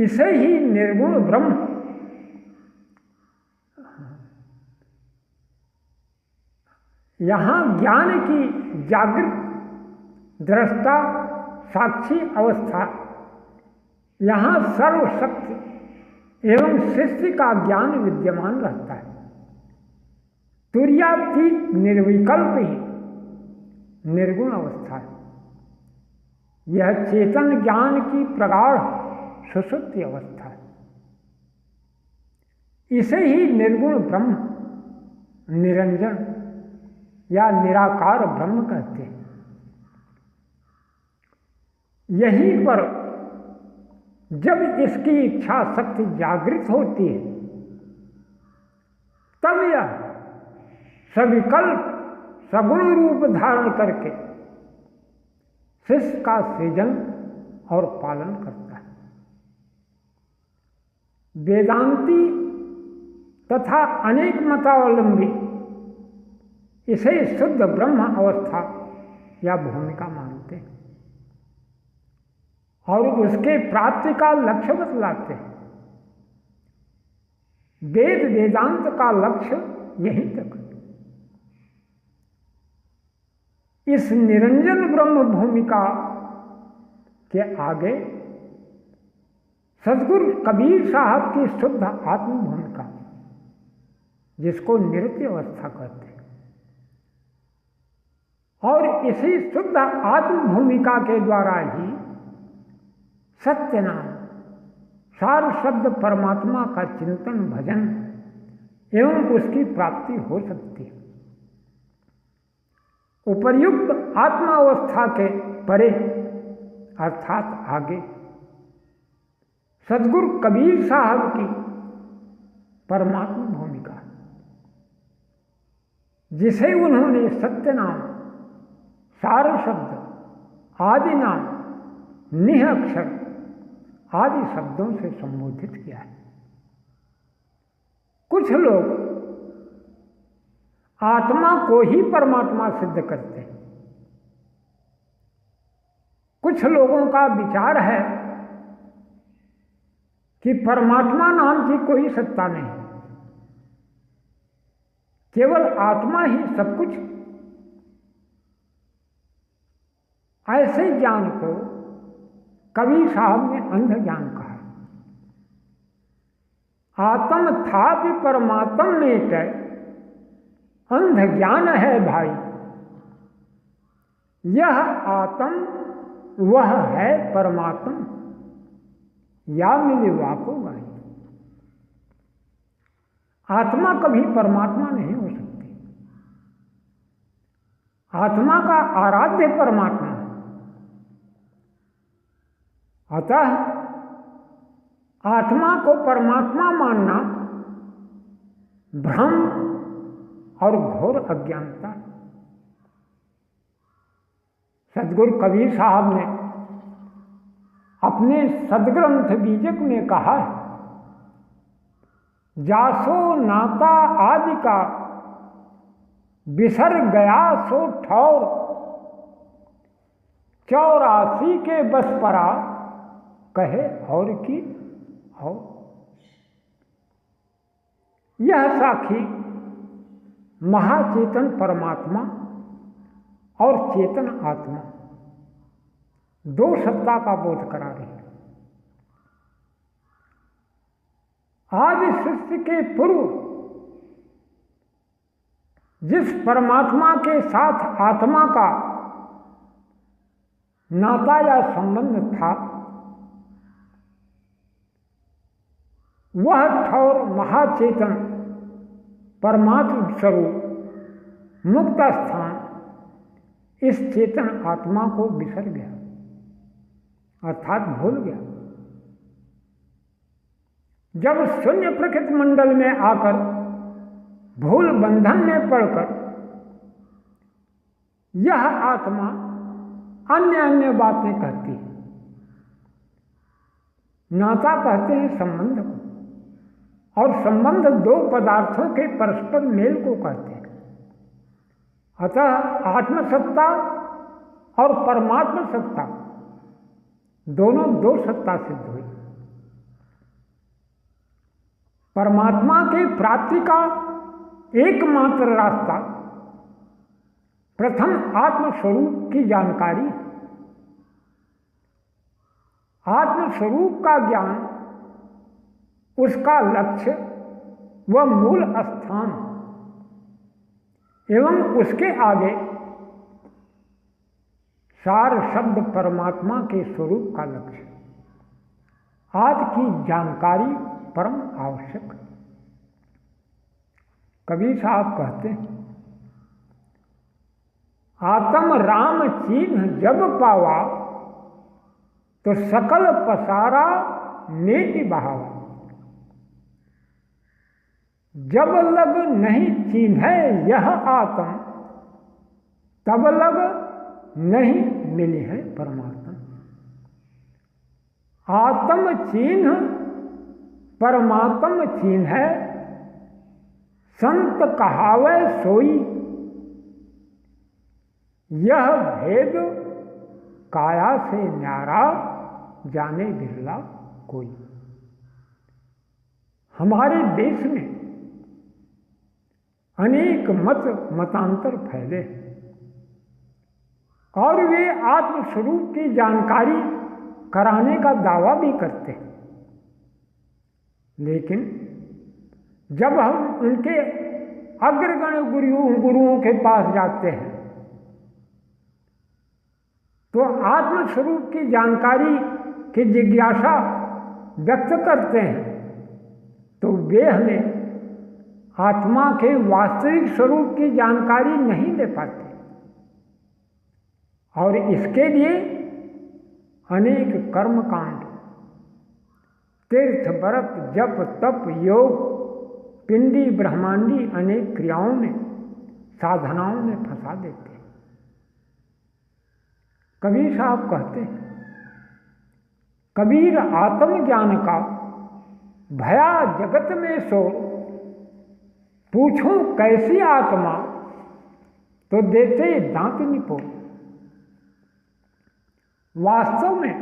इसे ही निर्गुण ब्रह्म, यहाँ ज्ञान की जागृत दृष्टा साक्षी अवस्था, यहाँ सर्वशक्ति एवं सृष्टि का ज्ञान विद्यमान रहता है। तुर्यातीत निर्विकल्प ही निर्गुण अवस्था है। यह चेतन ज्ञान की प्रगाढ़ सुषुप्ति अवस्था है। इसे ही निर्गुण ब्रह्म, निरंजन या निराकार ब्रह्म कहते हैं। यहीं पर जब इसकी इच्छा शक्ति जागृत होती है, तब यह सविकल्प सगुण रूप धारण करके सृष्टि का सृजन और पालन करता है। वेदांती तथा अनेक मतावलंबी इसे शुद्ध ब्रह्म अवस्था या भूमिका मानते हैं और उसके प्राप्ति का लक्ष्य बतलाते हैं। वेद वेदांत का लक्ष्य यहीं तक। इस निरंजन ब्रह्म भूमिका के आगे सद्गुरु कबीर साहब की शुद्ध आत्म भूमिका, जिसको निरति अवस्था कहते हैं, और इसी शुद्ध आत्म भूमिका के द्वारा ही सत्य नाम सार शब्द परमात्मा का चिंतन भजन एवं उसकी प्राप्ति हो सकती है। उपर्युक्त आत्मावस्था के परे अर्थात आगे सद्गुरु कबीर साहब की परमात्मा भूमिका, जिसे उन्होंने सत्य नाम सार शब्द आदि नाम निह अक्षर आदि शब्दों से संबोधित किया है। कुछ लोग आत्मा को ही परमात्मा सिद्ध करते हैं। कुछ लोगों का विचार है कि परमात्मा नाम की कोई सत्ता नहीं, केवल आत्मा ही सब कुछ। ऐसे ज्ञान को कबीर साहब ने अंध ज्ञान कहा। आत्म था भी परमात्म में अंध ज्ञान है भाई, यह आत्म वह है परमात्म, या मिले वाको भाई। आत्मा कभी परमात्मा नहीं हो सकती। आत्मा का आराध्य परमात्मा, अतः आत्मा को परमात्मा मानना भ्रम और घोर अज्ञानता। सद्गुरु कबीर साहब ने अपने सदग्रंथ बीजक में कहा है, जासो नाता आदि का बिसर गया सो ठौर, 84 के बस परा कहे और की हो। यह साखी महाचेतन परमात्मा और चेतन आत्मा दो सत्ता का बोध करा रही है। आदि सृष्टि के पूर्व जिस परमात्मा के साथ आत्मा का नाता या संबंध था, वह ठौर महाचेतन परमात्म स्वरूप मुक्त स्थान इस चेतन आत्मा को बिसर गया, अर्थात भूल गया। जब शून्य प्रकृति मंडल में आकर भूल बंधन में पड़कर यह आत्मा अन्य अन्य बातें कहती है। नाता कहते हैं संबंध को, और संबंध दो पदार्थों के परस्पर मेल को कहते हैं। अतः आत्मसत्ता और परमात्मा सत्ता दोनों दो सत्ता सिद्ध हुई। परमात्मा के प्राप्ति का एकमात्र रास्ता प्रथम आत्मस्वरूप की जानकारी। आत्मस्वरूप का ज्ञान, उसका लक्ष्य व मूल स्थान एवं उसके आगे सार शब्द परमात्मा के स्वरूप का लक्ष्य आदि की जानकारी परम आवश्यक। कबीर साहब कहते हैं, आत्म राम चिन्ह जब पावा तो सकल पसारा नेति बहावा। जब लग नहीं चिन्ह यह आत्म, तब लग नहीं मिली है परमात्मा। आत्म चिन्ह परमात्म चिन्ह है, संत कहावे सोई। यह भेद काया से न्यारा, जाने बिरला कोई। हमारे देश में अनेक मतांतर फैले और वे आत्मस्वरूप की जानकारी कराने का दावा भी करते हैं, लेकिन जब हम उनके अग्रगण्य गुरुओं के पास जाते हैं तो आत्मस्वरूप की जानकारी की जिज्ञासा व्यक्त करते हैं, तो वे हमें आत्मा के वास्तविक स्वरूप की जानकारी नहीं दे पाते और इसके लिए अनेक कर्मकांड, तीर्थ व्रत जप तप योग पिंडी ब्रह्मांडी अनेक क्रियाओं में साधनाओं में फंसा देते हैं। कबीर साहब कहते हैं, कबीर आत्मज्ञान का भया जगत में सो, पूछूं कैसी आत्मा तो देते दांत निपोड़। वास्तव में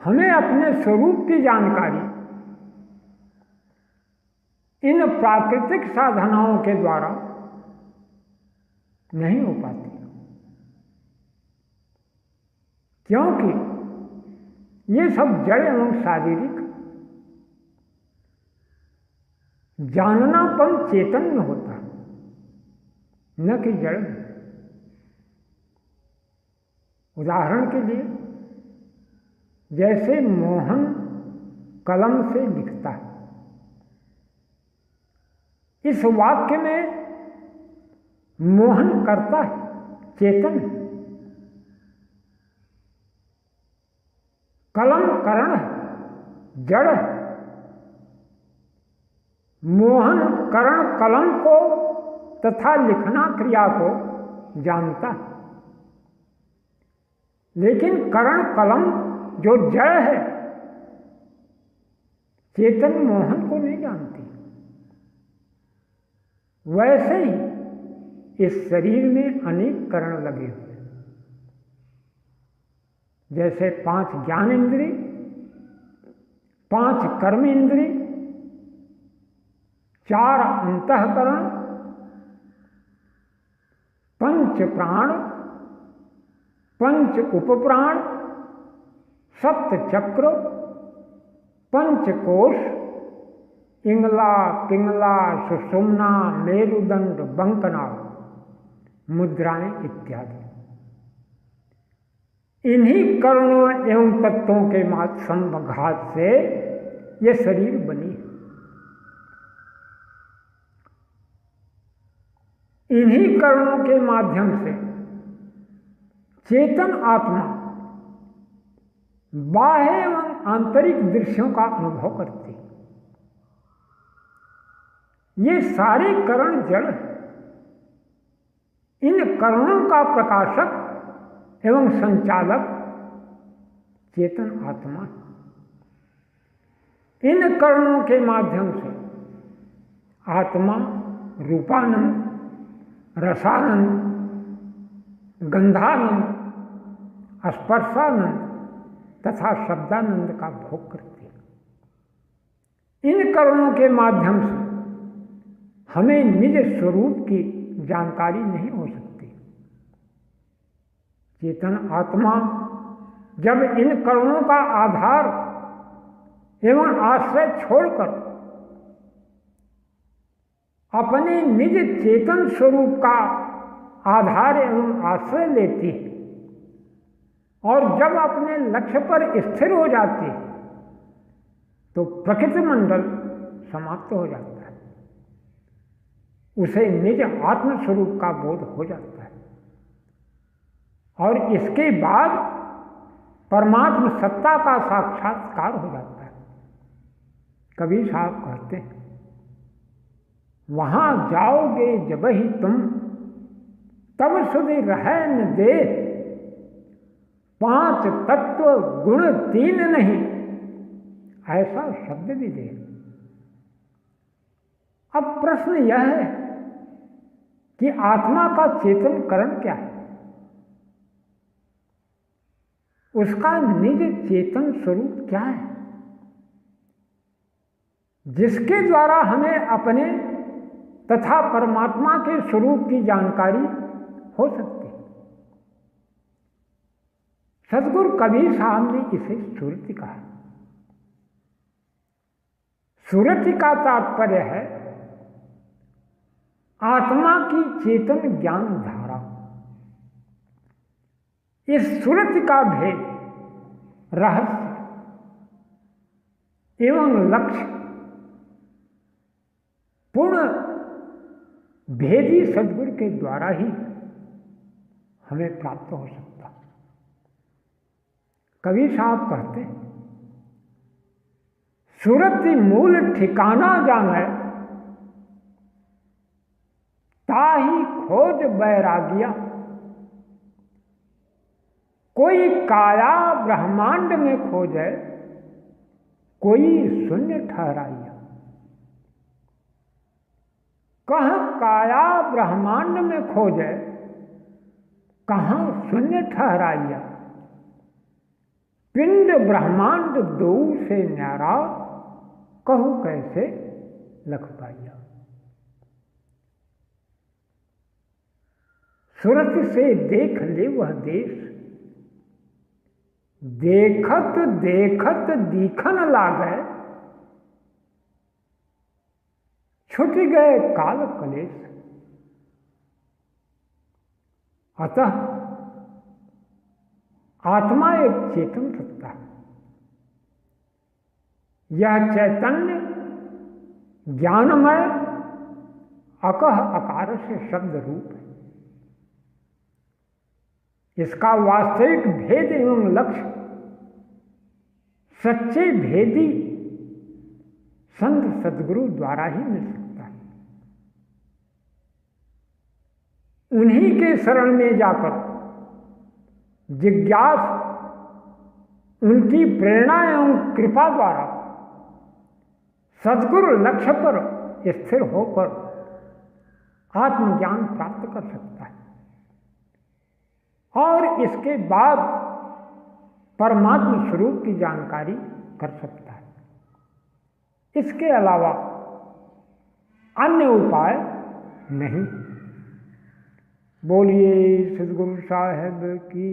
हमें अपने स्वरूप की जानकारी इन प्राकृतिक साधनाओं के द्वारा नहीं हो पाती, क्योंकि ये सब जड़ एवं शारीरिक। जाननापन चेतन में होता है, न कि जड़ में। उदाहरण के लिए, जैसे मोहन कलम से लिखता है, इस वाक्य में मोहन करता है, चेतन। कलम करण है, जड़ है। मोहन करण कलम को तथा लिखना क्रिया को जानता है, लेकिन करण कलम जो जड़ है चेतन मोहन को नहीं जानती। वैसे ही इस शरीर में अनेक करण लगे हुए, जैसे 5 ज्ञान इंद्रिय, 5 कर्म इंद्रिय, 4 अंतःकरण, 5 प्राण, 5 उपप्राण, 7 चक्र, 5 कोश, इंगला पिंगला सुषुम्ना मेरुदंड बंकनाल मुद्राएं इत्यादि। इन्हीं करणों एवं तत्वों के संघात से ये शरीर बनी है। इन्हीं करणों के माध्यम से चेतन आत्मा बाह्य एवं आंतरिक दृश्यों का अनुभव करती है। ये सारे करण जड़ हैं। इन करणों का प्रकाशक एवं संचालक चेतन आत्मा। इन करणों के माध्यम से आत्मा रूपानंद, रसानंद, गंधानंद, स्पर्शानंद तथा शब्दानंद का भोग करती है। इन करणों के माध्यम से हमें निज स्वरूप की जानकारी नहीं हो सकती। चेतन आत्मा जब इन करणों का आधार एवं आश्रय छोड़कर अपने निज चेतन स्वरूप का आधार एवं आश्रय लेती है और जब अपने लक्ष्य पर स्थिर हो जाती है तो प्रकृति मंडल समाप्त हो जाता है, उसे निज आत्म स्वरूप का बोध हो जाता है और इसके बाद परमात्म सत्ता का साक्षात्कार हो जाता है। कबीर साहब कहते हैं, वहां जाओगे जब ही तुम तब सुधि रह न दे, 5 तत्व गुण 3 नहीं, ऐसा शब्द भी दे। अब प्रश्न यह है कि आत्मा का चेतन करण क्या है? उसका निज चेतन स्वरूप क्या है जिसके द्वारा हमें अपने तथा परमात्मा के स्वरूप की जानकारी हो सकती है? सद्गुरु कबीर साहब ने इसे सुरति कहा। सुरति का तात्पर्य है आत्मा की चेतन ज्ञान धारा। इस सुरति का भेद, रहस्य एवं लक्ष्य पूर्ण भेदी सद्गुरु के द्वारा ही हमें प्राप्त हो सकता। कबीर साहब कहते हैं, सुरति मूल ठिकाना जाने, ताही खोज बैरागिया। कोई काया ब्रह्मांड में खोजे, कोई शून्य ठहराइया। कहाँ काया ब्रह्मांड में खोजे, कहाँ शून्य ठहराइया। पिंड ब्रह्मांड दो से न्यारा, कहूँ कैसे लख पाइया। सुरत से देख ले वह देश, देखत देखत दीखन लागे। छुट गए काल कलेश, अतः आत्मा एक चेतन सत्ता है। यह चैतन्य ज्ञानमय अकह अकार से शब्द रूप है। इसका वास्तविक भेद एवं लक्ष्य सच्चे भेदी संत सद्गुरु द्वारा ही मिल सकता है। उन्हीं के शरण में जाकर जिज्ञास उनकी प्रेरणा एवं कृपा द्वारा सद्गुरु लक्ष्य पर स्थिर होकर आत्मज्ञान प्राप्त कर सकता है और इसके बाद परमात्मा स्वरूप की जानकारी कर सकता है। इसके अलावा अन्य उपाय नहीं। बोलिए सद्गुरु साहिब की।